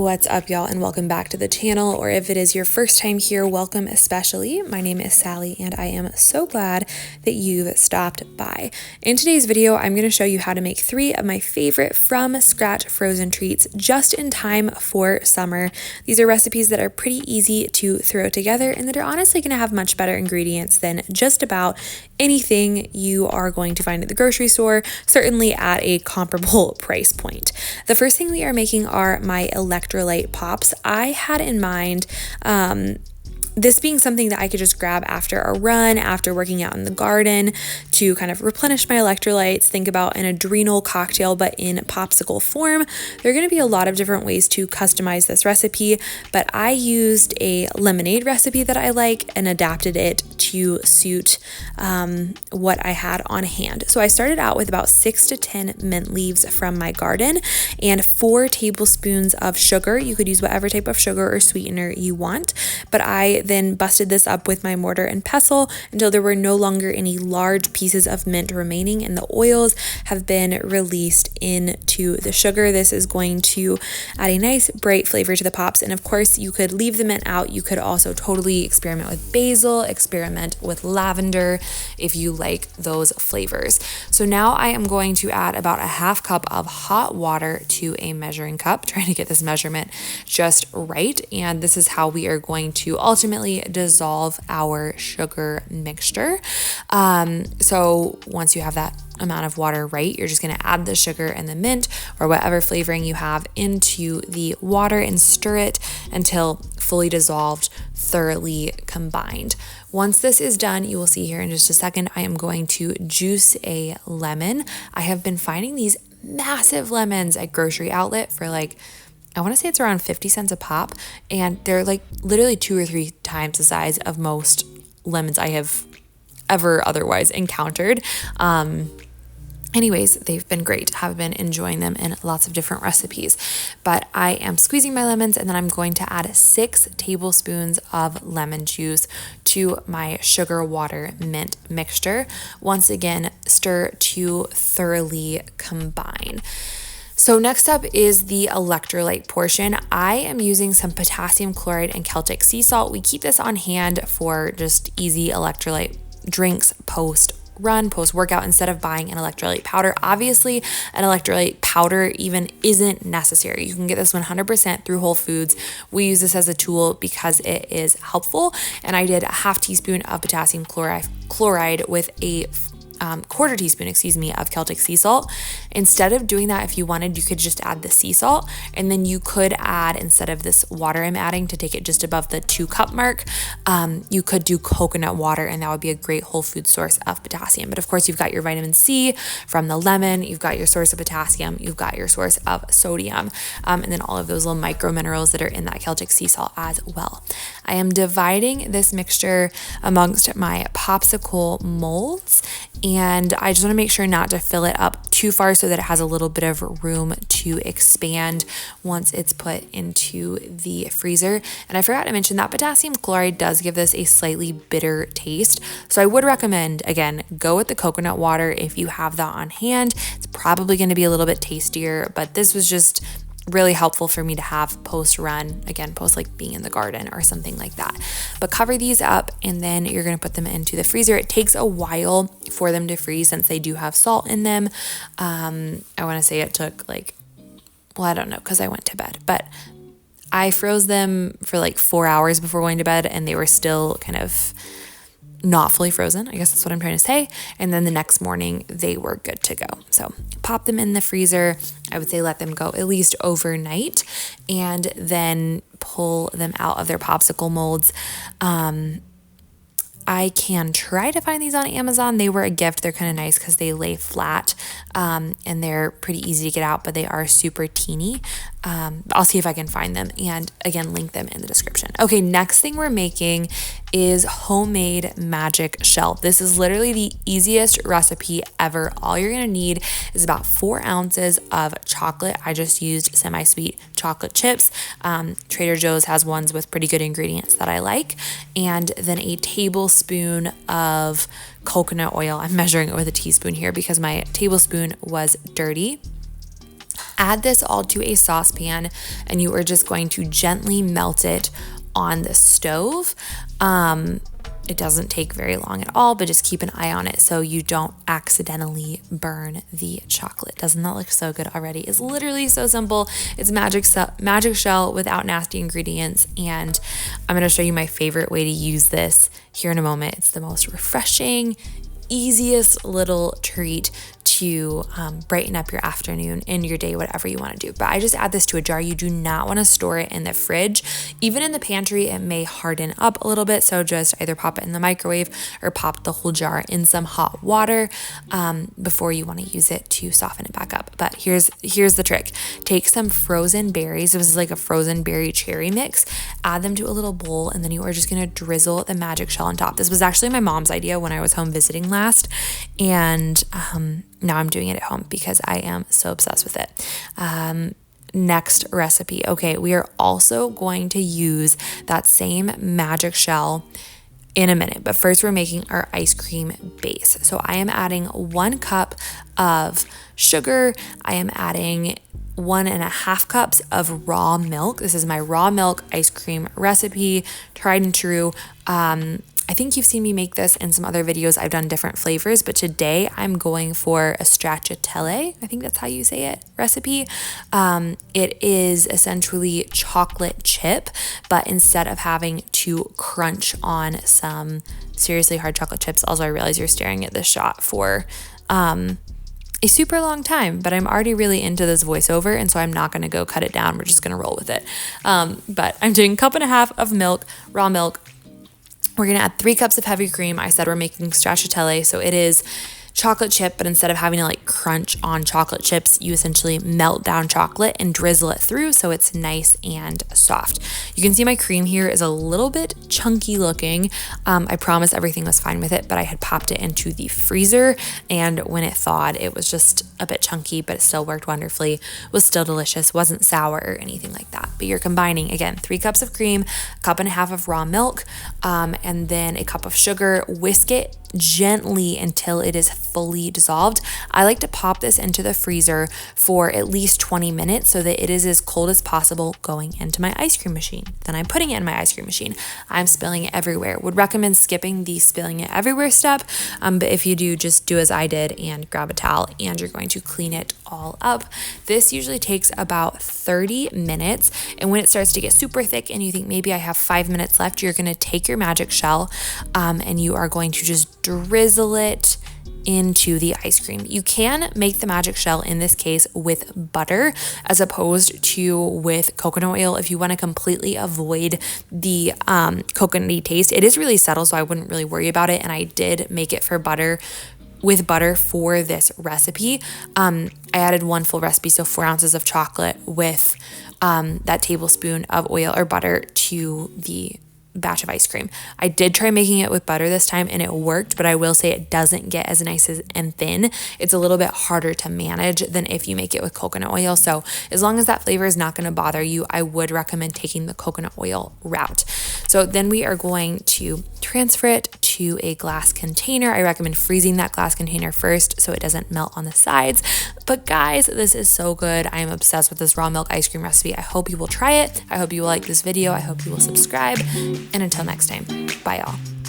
What's up, y'all, and welcome back to the channel, or if it is your first time here, welcome especially. My name is Sally, and I am so glad that you've stopped by. In today's video, I'm going to show you how to make 3 of my favorite from scratch frozen treats just in time for summer. These are recipes that are pretty easy to throw together and that are honestly going to have much better ingredients than just about anything you are going to find at the grocery store, certainly at a comparable price point. The first thing we are making are my Electrolyte Pops. I had in mind this being something that I could just grab after a run, after working out in the garden, to kind of replenish my electrolytes. Think about an adrenal cocktail, but in popsicle form. There are going to be a lot of different ways to customize this recipe, but I used a lemonade recipe that I like and adapted it to suit what I had on hand. So I started out with about 6 to 10 mint leaves from my garden and 4 tablespoons of sugar. You could use whatever type of sugar or sweetener you want, but I then busted this up with my mortar and pestle until there were no longer any large pieces of mint remaining and the oils have been released into the sugar. This is going to add a nice bright flavor to the pops, and of course you could leave the mint out. You could also totally experiment with basil, experiment with lavender if you like those flavors. So now I am going to add about a half cup of hot water to a measuring cup, trying to get this measurement just right, and this is how we are going to ultimately dissolve our sugar mixture. So once you have that amount of water right, you're just going to add the sugar and the mint or whatever flavoring you have into the water and stir it until fully dissolved, thoroughly combined. Once this is done, you will see here in just a second, I am going to juice a lemon. I have been finding these massive lemons at grocery outlet for I want to say it's around 50 cents a pop, and they're like literally 2 or 3 times the size of most lemons I have ever otherwise encountered. Anyways, they've been great. Have been enjoying them in lots of different recipes. But I am squeezing my lemons, and then I'm going to add 6 tablespoons of lemon juice to my sugar water mint mixture. Once again, stir to thoroughly combine. So next up is the electrolyte portion. I am using some potassium chloride and Celtic sea salt. We keep this on hand for just easy electrolyte drinks post-run, post-workout, instead of buying an electrolyte powder. Obviously, an electrolyte powder even isn't necessary. You can get this 100% through Whole Foods. We use this as a tool because it is helpful. And I did a half teaspoon of potassium chloride with a quarter teaspoon, of Celtic sea salt. Instead of doing that, if you wanted, you could just add the sea salt, and then you could add, instead of this water I'm adding to take it just above the 2-cup mark, you could do coconut water, and that would be a great whole food source of potassium. But of course, you've got your vitamin C from the lemon, you've got your source of potassium, you've got your source of sodium, and then all of those little micro minerals that are in that Celtic sea salt as well. I am dividing this mixture amongst my popsicle molds, and I just want to make sure not to fill it up too far so that it has a little bit of room to expand once it's put into the freezer. And I forgot to mention that potassium chloride does give this a slightly bitter taste. So I would recommend, again, go with the coconut water if you have that on hand. It's probably going to be a little bit tastier, but this was just really helpful for me to have post-run, again, post being in the garden or something like that. But cover these up, and then you're going to put them into the freezer. It takes a while for them to freeze since they do have salt in them. I want to say it took I don't know, because I went to bed, but I froze them for 4 hours before going to bed, and they were still kind of not fully frozen, I guess that's what I'm trying to say. And then the next morning they were good to go. So pop them in the freezer. I would say let them go at least overnight, and then pull them out of their popsicle molds. I can try to find these on Amazon. They were a gift. They're kind of nice because they lay flat, and they're pretty easy to get out, but they are super teeny. I'll see if I can find them, and again, link them in the description. Okay, next thing we're making is homemade magic shell. This is literally the easiest recipe ever. All you're gonna need is about 4 ounces of chocolate. I just used semi-sweet chocolate chips. Trader Joe's has ones with pretty good ingredients that I like. And then a tablespoon of coconut oil. I'm measuring it with a teaspoon here because my tablespoon was dirty. Add this all to a saucepan, and you are just going to gently melt it on the stove. It doesn't take very long at all, but just keep an eye on it so you don't accidentally burn the chocolate. Doesn't that look so good already? It's literally so simple. It's magic shell without nasty ingredients, and I'm going to show you my favorite way to use this here in a moment. It's the most refreshing, easiest little treat to brighten up your afternoon and your day, whatever you want to do. But I just add this to a jar. You do not want to store it in the fridge. Even in the pantry, it may harden up a little bit. So just either pop it in the microwave or pop the whole jar in some hot water before you want to use it to soften it back up. But here's the trick. Take some frozen berries. This is like a frozen berry cherry mix. Add them to a little bowl, and then you are just going to drizzle the magic shell on top. This was actually my mom's idea when I was home visiting last, and now I'm doing it at home because I am so obsessed with it. Next recipe. Okay, we are also going to use that same magic shell in a minute, but first we're making our ice cream base. So I am adding 1 cup of sugar. I am adding 1.5 cups of raw milk. This is my raw milk ice cream recipe, tried and true. I think you've seen me make this in some other videos. I've done different flavors, but today I'm going for a stracciatelle, I think that's how you say it, recipe. It is essentially chocolate chip, but instead of having to crunch on some seriously hard chocolate chips, also I realize you're staring at this shot for a super long time, but I'm already really into this voiceover, and so I'm not going to go cut it down. We're just going to roll with it. But I'm doing 1.5 cups of milk, raw milk. We're going to add 3 cups of heavy cream. I said we're making stracciatelle, so it is chocolate chip, but instead of having to like crunch on chocolate chips, you essentially melt down chocolate and drizzle it through so it's nice and soft. You can see my cream here is a little bit chunky looking. I promise everything was fine with it, but I had popped it into the freezer, and when it thawed, it was just a bit chunky, but it still worked wonderfully, was still delicious, wasn't sour or anything like that. But you're combining, again, 3 cups of cream, 1.5 cups of raw milk, and then a cup of sugar. Whisk it gently until it is fully dissolved. I like to pop this into the freezer for at least 20 minutes so that it is as cold as possible going into my ice cream machine. Then I'm putting it in my ice cream machine. I'm spilling it everywhere. Would recommend skipping the spilling it everywhere step, but if you do, just do as I did and grab a towel, and you're going to clean it all up. This usually takes about 30 minutes, and when it starts to get super thick and you think maybe I have 5 minutes left, you're going to take your magic shell and you are going to just drizzle it into the ice cream. You can make the magic shell in this case with butter as opposed to with coconut oil if you want to completely avoid the coconutty taste. It is really subtle, so I wouldn't really worry about it, and I did make it with butter for this recipe. I added 1 full recipe, so 4 ounces of chocolate with that tablespoon of oil or butter to the batch of ice cream. I did try making it with butter this time and it worked, but I will say it doesn't get as nice and thin. It's a little bit harder to manage than if you make it with coconut oil. So as long as that flavor is not going to bother you, I would recommend taking the coconut oil route. So then we are going to transfer it to a glass container. I recommend freezing that glass container first so it doesn't melt on the sides. But guys, this is so good. I am obsessed with this raw milk ice cream recipe. I hope you will try it. I hope you will like this video. I hope you will subscribe. And until next time, bye y'all.